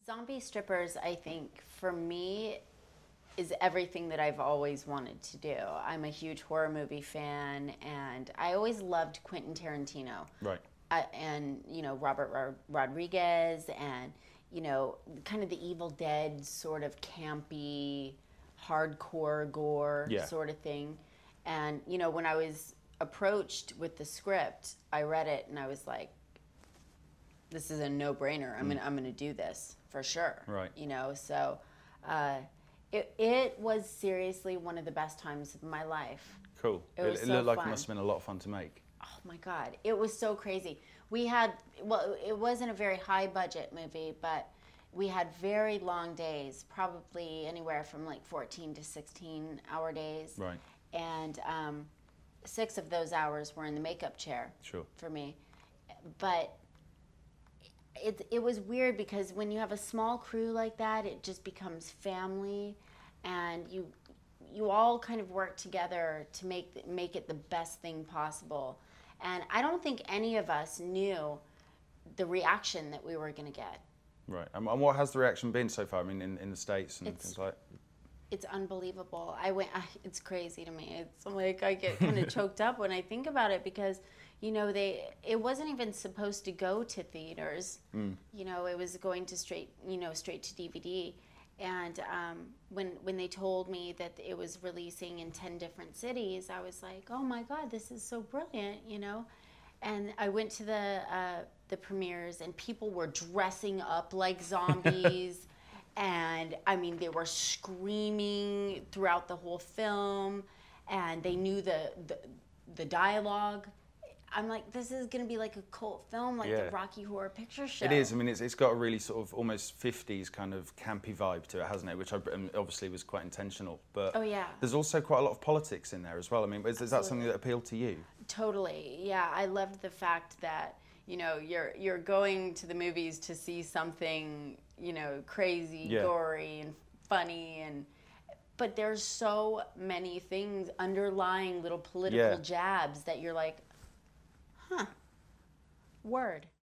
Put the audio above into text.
Zombie Strippers, I think, for me, is everything that I've always wanted to do. I'm a huge horror movie fan, and I always loved Quentin Tarantino. Right. And, Robert Rodriguez, and, kind of the Evil Dead sort of campy, hardcore gore Yeah. sort of thing. And, when I was approached with the script, I read it and I was like, this is a no-brainer. I'm gonna do this for sure. Right. So it was seriously one of the best times of my life. Cool. It was It so looked like fun. it must have been a lot of fun to make. Oh my God, it was so crazy. It wasn't a very high budget movie, but we had very long days, probably anywhere from like 14 to 16 hour days. Right. And 6 of those hours were in the makeup chair. Sure. For me. But it was weird because when you have a small crew like that, it just becomes family, and you all kind of work together to make it the best thing possible. And I don't think any of us knew the reaction that we were going to get. Right. And what has the reaction been so far? I mean, in the States and things like that? It's unbelievable. It's crazy to me. It's like I get kind of choked up when I think about it because, it wasn't even supposed to go to theaters. It was going to straight to DVD. And when they told me that it was releasing in 10 different cities, I was like, oh my God, this is so brilliant, And I went to the premieres, and people were dressing up like zombies. And I mean, they were screaming throughout the whole film, and they knew the dialogue. I'm like, this is going to be like a cult film, like the Rocky Horror Picture Show. It is. I mean, it's got a really sort of almost 50s kind of campy vibe to it, hasn't it? Which obviously was quite intentional. But oh, yeah. There's also quite a lot of politics in there as well. I mean, is that something that appealed to you? Totally. Yeah, I loved the fact that, you're going to the movies to see something, crazy, gory, and funny, but there's so many things, underlying little political jabs that you're like, huh, word.